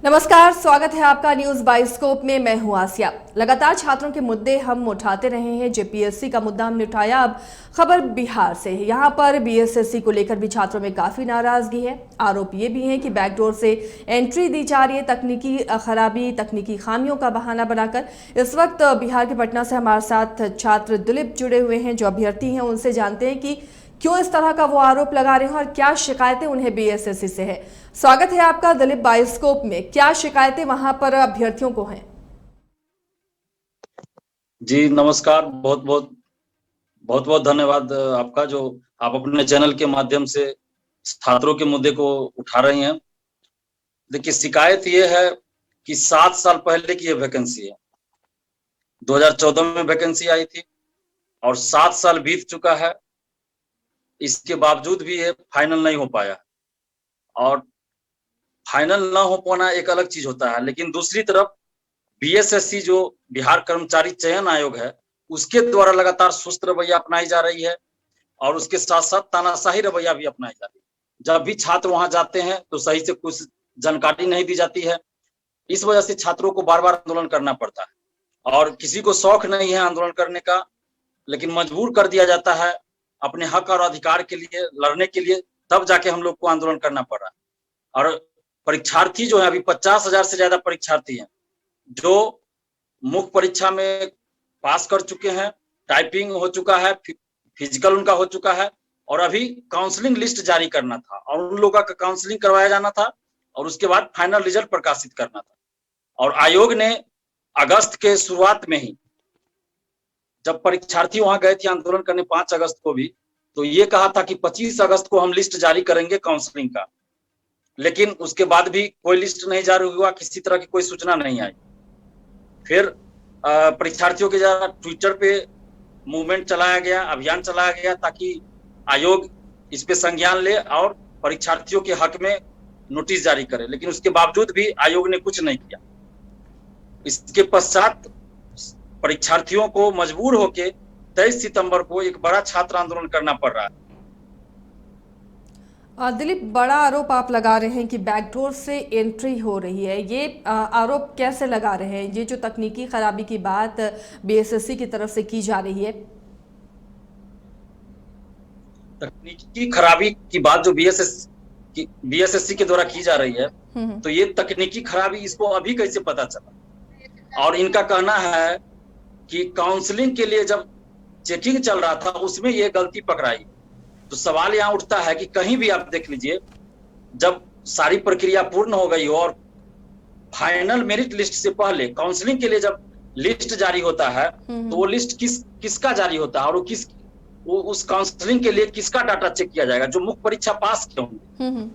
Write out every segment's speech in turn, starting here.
नमस्कार, स्वागत है आपका न्यूज बाइस्कोप में। मैं हूं आसिया। लगातार छात्रों के मुद्दे हम उठाते रहे हैं। जेपीएससी का मुद्दा हमने उठाया। अब खबर बिहार से है। यहां पर बीएसएससी को लेकर भी छात्रों में काफी नाराजगी है। आरोप ये भी है कि बैकडोर से एंट्री दी जा रही है, तकनीकी खराबी, तकनीकी खामियों का बहाना बनाकर। इस वक्त बिहार के पटना से हमारे साथ छात्र दिलीप जुड़े हुए हैं, जो अभ्यर्थी हैं। उनसे जानते हैं कि क्यों इस तरह का वो आरोप लगा रहे हैं और क्या शिकायतें उन्हें बीएसएससी से है। स्वागत है आपका दिलीप बाइस्कोप में। क्या शिकायतें वहां पर अभ्यर्थियों को हैं? जी नमस्कार। बहुत बहुत धन्यवाद आपका, जो आप अपने चैनल के माध्यम से छात्रों के मुद्दे को उठा रही हैं। देखिए, शिकायत ये है कि 7 साल पहले की ये वैकेंसी है। 2014 में वैकेंसी आई थी और 7 साल बीत चुका है। इसके बावजूद भी ये फाइनल नहीं हो पाया। और फाइनल ना हो पाना एक अलग चीज होता है, लेकिन दूसरी तरफ बीएसएससी जो बिहार कर्मचारी चयन आयोग है, उसके द्वारा लगातार सुस्त रवैया अपनाई जा रही है और उसके साथ साथ तानाशाही रवैया भी अपनाई जा रही है। जब भी छात्र वहां जाते हैं तो सही से कुछ जानकारी नहीं दी जाती है। इस वजह से छात्रों को बार बार आंदोलन करना पड़ता है और किसी को शौक नहीं है आंदोलन करने का, लेकिन मजबूर कर दिया जाता है अपने हक और अधिकार के लिए लड़ने के लिए। तब जाके हम लोग को आंदोलन करना पड़ रहा है। और परीक्षार्थी जो है, अभी 50,000 से ज्यादा परीक्षार्थी हैं जो मुख्य परीक्षा में पास कर चुके हैं, टाइपिंग हो चुका है, फिजिकल उनका हो चुका है और अभी काउंसलिंग लिस्ट जारी करना था और उन लोगों का काउंसलिंग करवाया जाना था और उसके बाद फाइनल रिजल्ट प्रकाशित करना था। और आयोग ने अगस्त के शुरुआत में ही, जब परीक्षार्थी वहां गए थे आंदोलन करने 5 अगस्त को भी, तो ये कहा था कि 25 अगस्त को हम लिस्ट जारी करेंगे काउंसलिंग का। लेकिन उसके बाद भी कोई लिस्ट नहीं जारी हुआ, किसी तरह की कोई सूचना नहीं आई। फिर परीक्षार्थियों के द्वारा ट्विटर पे मूवमेंट चलाया गया, अभियान चलाया गया ताकि आयोग इस पे संज्ञान ले और परीक्षार्थियों के हक में नोटिस जारी करे, लेकिन उसके बावजूद भी आयोग ने कुछ नहीं किया। इसके पश्चात परीक्षार्थियों को मजबूर होकर 23 सितंबर को एक बड़ा छात्र आंदोलन करना पड़ रहा है। दिलीप, बड़ा आरोप आप लगा रहे हैं कि बैकडोर से एंट्री हो रही है। ये आरोप कैसे लगा रहे हैं? ये जो तकनीकी खराबी की बात बीएसएससी की तरफ से की जा रही है। तकनीकी खराबी की बात जो बीएसएससी के द्वारा की जा रही है, तो ये तकनीकी खराबी इसको अभी कैसे पता चला? और इनका कहना है कि काउंसलिंग के लिए जब चेकिंग चल रहा था उसमें ये गलती पकड़ाई। तो सवाल यहाँ उठता है कि कहीं भी आप देख लीजिए, जब सारी प्रक्रिया पूर्ण हो गई हो और फाइनल मेरिट लिस्ट से पहले काउंसलिंग के लिए जब लिस्ट जारी होता है, तो वो लिस्ट किसका जारी होता है और वो उस काउंसलिंग के लिए किसका डाटा चेक किया जाएगा? जो मुख्य परीक्षा पास किए होंगे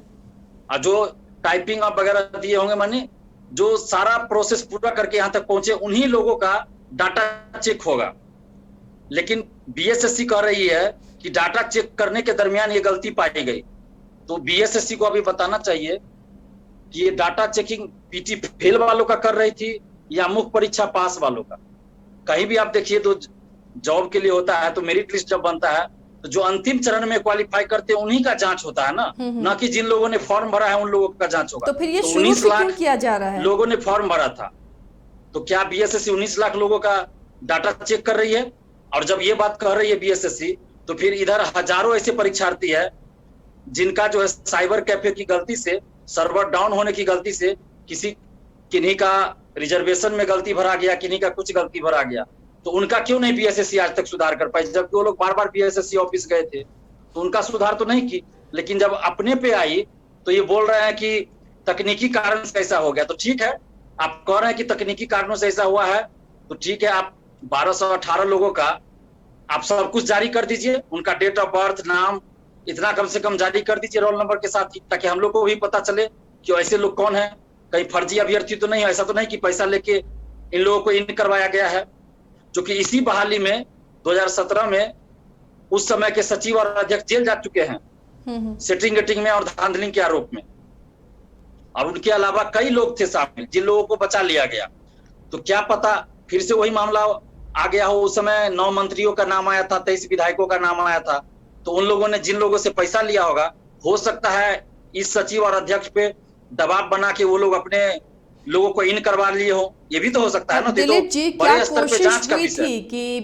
और जो टाइपिंग वगैरह दिए होंगे, माने जो सारा प्रोसेस पूरा करके यहाँ तक पहुंचे, उन्हीं लोगों का डाटा चेक होगा। लेकिन बीएसएससी कह रही है कि डाटा चेक करने के दरमियान ये गलती पाई गई। तो बीएसएससी को अभी बताना चाहिए कि ये डाटा चेकिंग पीटी फेल वालों का कर रही थी या मुख्य परीक्षा पास वालों का। कहीं भी आप देखिए तो जॉब के लिए होता है तो मेरिट लिस्ट जब बनता है तो जो अंतिम चरण में क्वालिफाई करते हैं उन्हीं का जांच होता है ना कि जिन लोगों ने फॉर्म भरा है उन लोगों का जांच होगा। तो फिर ये शुरू से क्यों किया जा रहा है? लोगों ने फॉर्म भरा था, तो क्या बीएसएससी 19 लाख लोगों का डाटा चेक कर रही है? और जब ये बात कह रही है बीएसएससी, तो फिर इधर हजारों ऐसे परीक्षार्थी है जिनका जो है साइबर कैफे की गलती से, सर्वर डाउन होने की गलती से, किन्हीं का रिजर्वेशन में गलती भरा गया, किन्हीं का कुछ गलती भरा गया। तो उनका क्यों नहीं बीएसएससी आज तक सुधार कर पाई? जबकि वो लोग बार बार बीएसएससी ऑफिस गए थे तो उनका सुधार तो नहीं की। लेकिन जब अपने पे आई तो ये बोल रहे हैं कि तकनीकी कारण से ऐसा हो गया। तो ठीक है, आप कह रहे हैं कि तकनीकी कारणों से ऐसा हुआ है, तो ठीक है, आप 1218 लोगों का आप सब कुछ जारी कर दीजिए, उनका डेट ऑफ बर्थ, नाम, इतना कम से कम जारी कर दीजिए रोल नंबर के साथ, ताकि हम लोग को भी पता चले कि ऐसे लोग कौन है। कहीं फर्जी अभ्यर्थी तो नहीं है, ऐसा तो नहीं कि पैसा लेके इन लोगों को इन करवाया गया है। जो कि इसी बहाली में 2017 में उस समय के सचिव और अध्यक्ष जेल जा चुके हैं सेटिंग गेटिंग में और धांधलिंग के आरोप में। और उनके अलावा कई लोग थे शामिल जिन लोगों को बचा लिया गया। तो क्या पता फिर से वही मामला आ गया हो। उस समय 9 मंत्रियों का नाम आया था, 23 विधायकों का नाम आया था। तो उन लोगों ने जिन लोगों से पैसा लिया होगा, हो सकता है इस सचिव और अध्यक्ष पे दबाव बना के वो लोग अपने लोगों को इन करवा लिए हो, ये भी तो हो सकता है ना। दिलीप जी, क्या बड़े स्तर पे जांच कोशिश का हुई विषय थी कि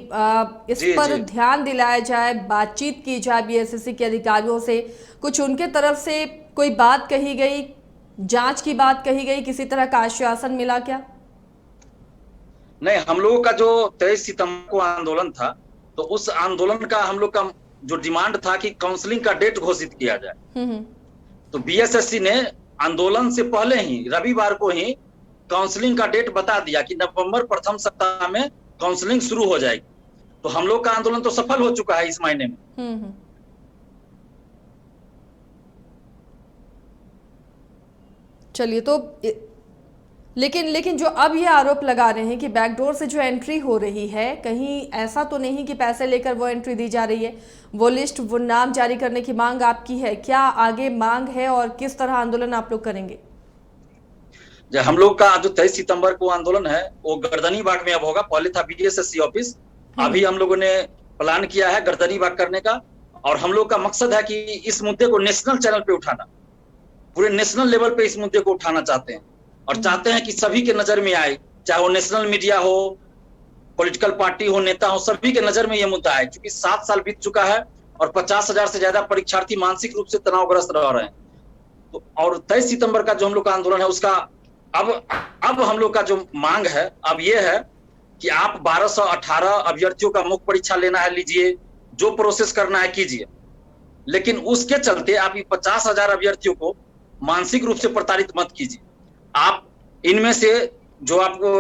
इस जी पर जी ध्यान दिलाया जाए, बातचीत की जाए बीएसएससी के अधिकारियों से, कुछ उनके तरफ से कोई बात कही गई, जांच की बात कही गई, किसी तरह का आश्वासन मिला क्या? नहीं, हम लोगों का जो 23 सितंबर को आंदोलन था, तो उस आंदोलन का हम लोग का जो डिमांड था कि काउंसलिंग का डेट घोषित किया जाए। हम्म। तो बीएसएससी ने आंदोलन से पहले ही रविवार को ही काउंसलिंग का डेट बता दिया कि नवंबर प्रथम सप्ताह में काउंसलिंग शुरू हो जाएगी। तो हम लोग का आंदोलन तो सफल हो चुका है इस महीने में। हम्म। चलिए, तो लेकिन जो अब ये आरोप लगा रहे हैं कि बैकडोर से जो एंट्री हो रही है, कहीं ऐसा तो नहीं कि पैसे लेकर वो एंट्री दी जा रही है? वो लिस्ट, वो नाम जारी करने की मांग आपकी है, क्या आगे मांग है और किस तरह आंदोलन आप लोग करेंगे? जो हम लोग का जो 23 सितंबर को आंदोलन है वो गर्दनी बाग में अब होगा। पहले था बीएसएससी ऑफिस, अभी हम लोगों ने प्लान किया है गर्दनी बाग करने का। और हम लोग का मकसद है कि इस मुद्दे को नेशनल चैनल पे उठाना, पूरे नेशनल लेवल पे इस मुद्दे को उठाना चाहते हैं। और चाहते हैं कि सभी के नजर में आए, चाहे वो नेशनल मीडिया हो, पॉलिटिकल पार्टी हो, नेता हो, सभी के नजर में ये मुद्दा है। क्योंकि 7 साल बीत चुका है और 50,000 से ज्यादा परीक्षार्थी मानसिक रूप से तनावग्रस्त रह रहे हैं। तो और 23 सितंबर का जो हम लोग का आंदोलन है उसका अब हम लोग का जो मांग है अब ये है कि आप 1218 अभ्यर्थियों का मुख्य परीक्षा लेना है, लीजिए, जो प्रोसेस करना है कीजिए, लेकिन उसके चलते आप 50,000 अभ्यर्थियों को मानसिक रूप से प्रताड़ित मत कीजिए। आप इनमें से जो आपको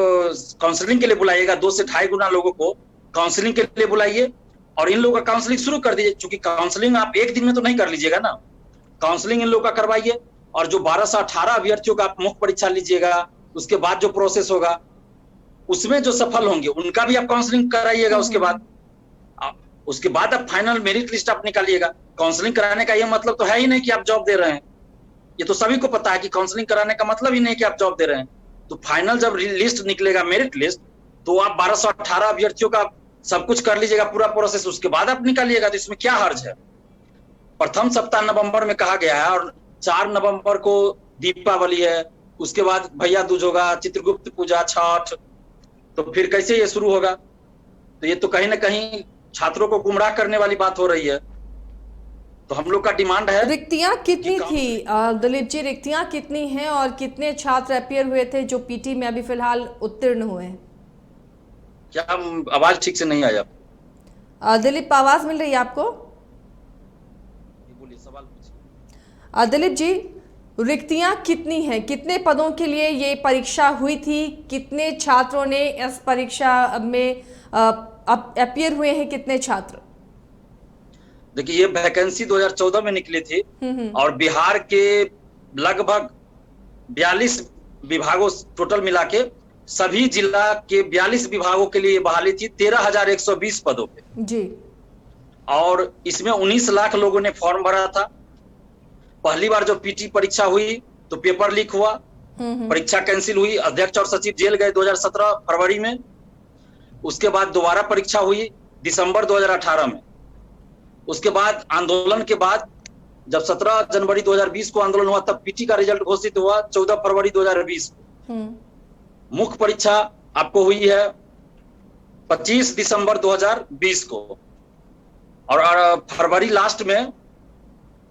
काउंसलिंग के लिए बुलाइएगा 2 से 2.5 गुना लोगों को काउंसलिंग के लिए बुलाइए और इन लोगों का काउंसलिंग शुरू कर दीजिए। क्योंकि काउंसलिंग आप एक दिन में तो नहीं कर लीजिएगा ना, काउंसलिंग इन लोगों का करवाइए और जो 1218 अभ्यर्थियों का आप मुख्य परीक्षा लीजिएगा, उसके बाद जो प्रोसेस होगा उसमें जो सफल होंगे उनका भी आप काउंसलिंग कराइएगा। उसके बाद आप फाइनल मेरिट लिस्ट आप निकालिएगा। काउंसलिंग कराने का ये मतलब तो है ही नहीं कि आप जॉब दे रहे हैं, ये तो सभी को पता है कि काउंसलिंग कराने का मतलब ही नहीं कि आप जॉब दे रहे हैं। तो फाइनल जब लिस्ट निकलेगा, मेरिट लिस्ट, तो आप 1218 अभ्यर्थियों का सब कुछ कर लीजिएगा, पूरा प्रोसेस, उसके बाद आप निकालिएगा। तो इसमें क्या हर्ज है? प्रथम सप्ताह नवंबर में कहा गया है और 4 नवंबर को दीपावली है, उसके बाद भैया दूज होगा, चित्रगुप्त पूजा, छठ, तो फिर कैसे ये शुरू होगा? तो ये तो कहीं ना कहीं छात्रों को गुमराह करने वाली बात हो रही है। तो हम लोग का डिमांड है। रिक्तियां कितनी थी दिलीप जी, रिक्तियां कितनी हैं और कितने छात्र अपियर हुए थे जो पीटी में अभी फिलहाल उत्तीर्ण हुए हैं? क्या आवाज ठीक से नहीं आया? दिलीप, आवाज मिल रही है आपको? बोलिए, सवाल पूछिए। दिलीप जी, रिक्तियां कितनी हैं, कितने पदों के लिए ये परीक्षा हुई थी, कितने छात्रों ने इस परीक्षा में अपियर हुए हैं, कितने छात्र? देखिए, ये वैकेंसी 2014 में निकली थी और बिहार के लगभग 42 विभागों टोटल मिला के सभी जिला के 42 विभागों के लिए बहाली थी 13,120 पदों पे जी। और इसमें 19 लाख लोगों ने फॉर्म भरा था। पहली बार जो पीटी परीक्षा हुई तो पेपर लीक हुआ, परीक्षा कैंसिल हुई, अध्यक्ष और सचिव जेल गए 2017 फरवरी में। उसके बाद दोबारा परीक्षा हुई दिसंबर 2018 में। उसके बाद आंदोलन के बाद जब 17 जनवरी 2020 को आंदोलन हुआ तब पीटी का रिजल्ट घोषित हुआ 14 फरवरी 2020 को। मुख्य परीक्षा आपको हुई है 25 दिसंबर 2020 को और फरवरी लास्ट में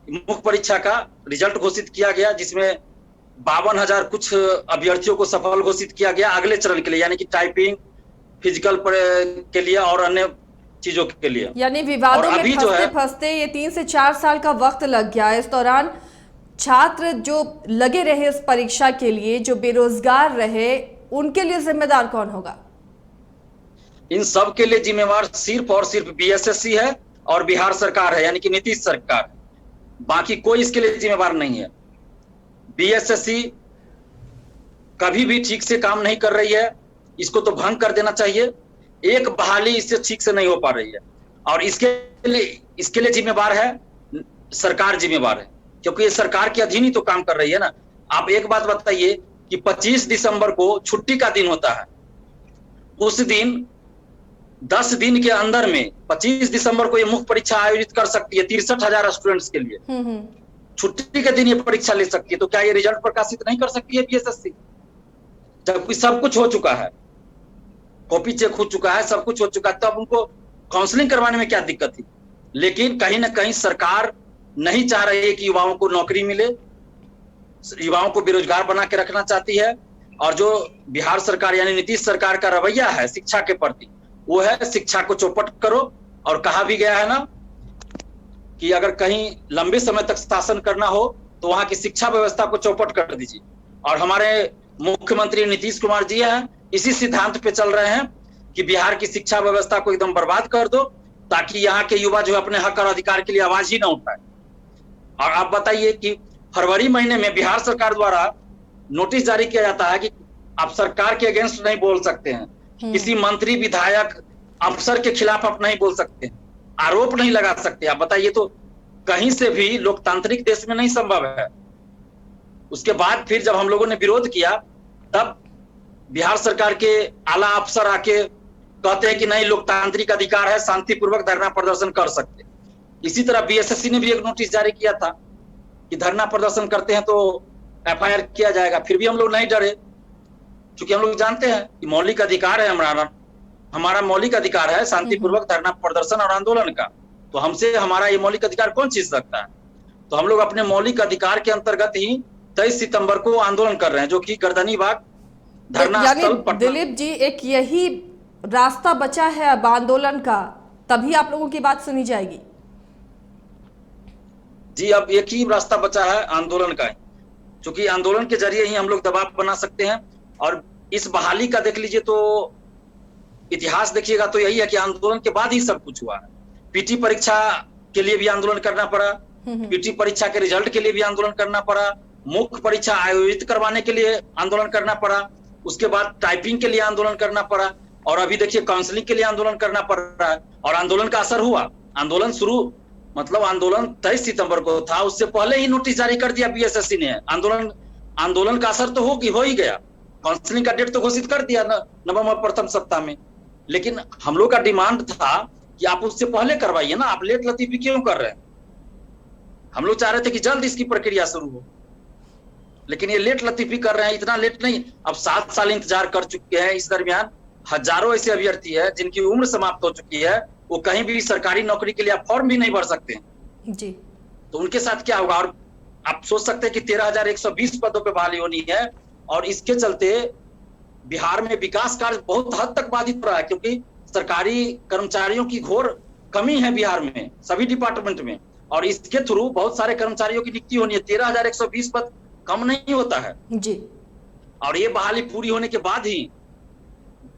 मुख्य परीक्षा का रिजल्ट घोषित किया गया, जिसमें 52,000 कुछ अभ्यर्थियों को सफल घोषित किया गया अगले चरण के लिए, यानी कि टाइपिंग, फिजिकल के लिए और अन्य चीजों के लिए। यानी विवादों में फंसते ये 3 से 4 साल का वक्त लग गया। इस दौरान छात्र जो लगे रहे इस परीक्षा के लिए, जो बेरोजगार रहे, उनके लिए जिम्मेदार कौन होगा? इन सब के लिए जिम्मेवार सिर्फ और सिर्फ बीएसएससी है और बिहार सरकार है, यानी कि नीतीश सरकार। बाकी कोई इसके लिए जिम्मेवार नहीं है। बीएसएससी कभी भी ठीक से काम नहीं कर रही है, इसको तो भंग कर देना चाहिए। एक बहाली इससे ठीक से नहीं हो पा रही है और इसके लिए जिम्मेवार है सरकार, जिम्मेवार है, क्योंकि ये सरकार के अधीन ही तो काम कर रही है ना। आप एक बात बताइए कि 25 दिसंबर को छुट्टी का दिन होता है, उस दिन 10 दिन के अंदर में 25 दिसंबर को ये मुख्य परीक्षा आयोजित कर सकती है 63,000 स्टूडेंट्स के लिए। छुट्टी के दिन ये परीक्षा ले सकती है, तो क्या ये रिजल्ट प्रकाशित नहीं कर सकती है बीएसएससी? जबकि सब कुछ हो चुका है, कॉपी चेक हो चुका है, सब कुछ हो चुका है, तो अब उनको काउंसलिंग करवाने में क्या दिक्कत थी। लेकिन कहीं ना कहीं सरकार नहीं चाह रही है कि युवाओं को नौकरी मिले, युवाओं को बेरोजगार बना के रखना चाहती है। और जो बिहार सरकार यानी नीतीश सरकार का रवैया है शिक्षा के प्रति, वो है शिक्षा को चौपट करो। और कहा भी गया है ना कि अगर कहीं लंबे समय तक शासन करना हो तो वहां की शिक्षा व्यवस्था को चौपट कर दीजिए। और हमारे मुख्यमंत्री नीतीश कुमार जी हैं, इसी सिद्धांत पे चल रहे हैं कि बिहार की शिक्षा व्यवस्था को एकदम बर्बाद कर दो, ताकि यहाँ के युवा जो अपने हक और अधिकार के लिए आवाज ही ना उठाए। और आप बताइए कि फरवरी महीने में बिहार सरकार द्वारा नोटिस जारी किया जाता है कि आप सरकार के अगेंस्ट नहीं बोल सकते हैं, किसी मंत्री विधायक अफसर के खिलाफ आप नहीं बोल सकते, आरोप नहीं लगा सकते। आप बताइए, तो कहीं से भी लोकतांत्रिक देश में नहीं संभव है। उसके बाद फिर जब हम लोगों ने विरोध किया, तब बिहार सरकार के आला अफसर आके कहते हैं कि नहीं, लोकतांत्रिक अधिकार है, शांतिपूर्वक धरना प्रदर्शन कर सकते। इसी तरह बीएसएससी ने भी एक नोटिस जारी किया था कि धरना प्रदर्शन करते हैं तो एफआईआर किया जाएगा। फिर भी हम लोग नहीं डरे, क्योंकि हम लोग जानते हैं कि मौलिक अधिकार है हमारा मौलिक अधिकार है शांतिपूर्वक धरना प्रदर्शन और आंदोलन का। तो हमसे हमारा ये मौलिक अधिकार कौन छीन सकता है। तो हम लोग अपने मौलिक अधिकार के अंतर्गत ही 23 सितंबर को आंदोलन कर रहे हैं, जो कि गर्दनी बाग धरना स्थल पटना। दिलीप जी, एक यही रास्ता बचा है अब आंदोलन का, तभी आप लोगों की बात सुनी जाएगी। जी, अब एक ही रास्ता बचा है आंदोलन का, क्योंकि आंदोलन के जरिए ही हम लोग दबाव बना सकते हैं। और इस बहाली का देख लीजिए, तो इतिहास देखिएगा तो यही है कि आंदोलन के बाद ही सब कुछ हुआ है। पीटी परीक्षा के लिए भी आंदोलन करना पड़ा, पीटी परीक्षा के रिजल्ट के लिए भी आंदोलन करना पड़ा, मुख्य परीक्षा आयोजित करवाने के लिए आंदोलन करना पड़ा, उसके बाद टाइपिंग के लिए आंदोलन करना पड़ा, और अभी देखिए काउंसलिंग के लिए आंदोलन करना पड़ रहा है। और आंदोलन का असर हुआ। आंदोलन शुरू मतलब आंदोलन 23 सितंबर को था, उससे पहले ही नोटिस जारी कर दिया बीएसएससी ने। आंदोलन का असर तो हो ही गया। काउंसलिंग का डेट तो घोषित कर दिया नवंबर प्रथम सप्ताह में। लेकिन हम लोग का डिमांड था कि आप उससे पहले करवाइए ना, आप लेट लतीफी क्यों कर रहे हैं। हम लोग चाह रहे थे कि जल्द इसकी प्रक्रिया शुरू हो, लेकिन ये लेट लतीफी कर रहे हैं। इतना लेट नहीं, अब 7 साल इंतजार कर चुके हैं। इस दरमियान हजारों ऐसे अभ्यर्थी है जिनकी उम्र समाप्त हो चुकी है, वो कहीं भी सरकारी नौकरी के लिए आप फॉर्म भी नहीं भर सकते हैं जी। तो उनके साथ क्या होगा। और आप सोच सकते हैं कि 13,120 पदों पे बहाली होनी है, और इसके चलते बिहार में विकास कार्य बहुत हद तक बाधित हो रहा है, क्योंकि सरकारी कर्मचारियों की घोर कमी है बिहार में सभी डिपार्टमेंट में। और इसके थ्रू बहुत सारे कर्मचारियों की नियुक्ति होनी है। 13,120 पद कम नहीं होता है जी। और ये बहाली पूरी होने के बाद ही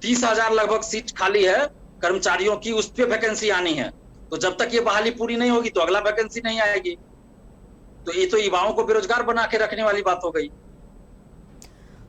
30,000 लगभग सीट खाली है कर्मचारियों की, उस पे वैकेंसी आनी है। तो जब तक ये बहाली पूरी नहीं होगी तो अगला वैकेंसी नहीं आएगी। तो ये तो युवाओं को बेरोजगार बना के रखने वाली बात हो गई।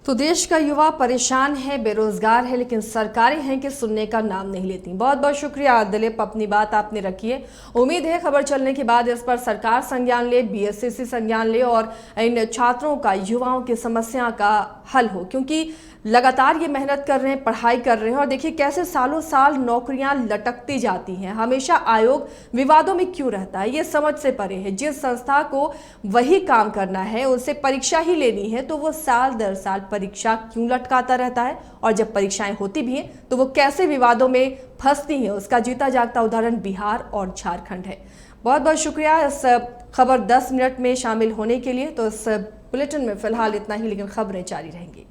तो देश का युवा परेशान है, बेरोजगार है, लेकिन सरकारें हैं कि सुनने का नाम नहीं लेती। बहुत बहुत शुक्रिया दिलीप, अपनी बात आपने रखी है। उम्मीद है खबर चलने के बाद इस पर सरकार संज्ञान ले, बीएसएससी संज्ञान ले और इन छात्रों का, युवाओं की समस्या का हल हो, क्योंकि लगातार ये मेहनत कर रहे हैं, पढ़ाई कर रहे हैं। और देखिए कैसे सालों साल नौकरियां लटकती जाती हैं। हमेशा आयोग विवादों में क्यों रहता है, ये समझ से परे है। जिस संस्था को वही काम करना है, उनसे परीक्षा ही लेनी है, तो वो साल दर साल परीक्षा क्यों लटकाता रहता है। और जब परीक्षाएं होती भी हैं तो वो कैसे विवादों में फंसती हैं, उसका जीता जागता उदाहरण बिहार और झारखंड है। बहुत बहुत शुक्रिया इस खबर 10 मिनट में शामिल होने के लिए। तो इस बुलेटिन में फिलहाल इतना ही, लेकिन खबरें जारी रहेंगी।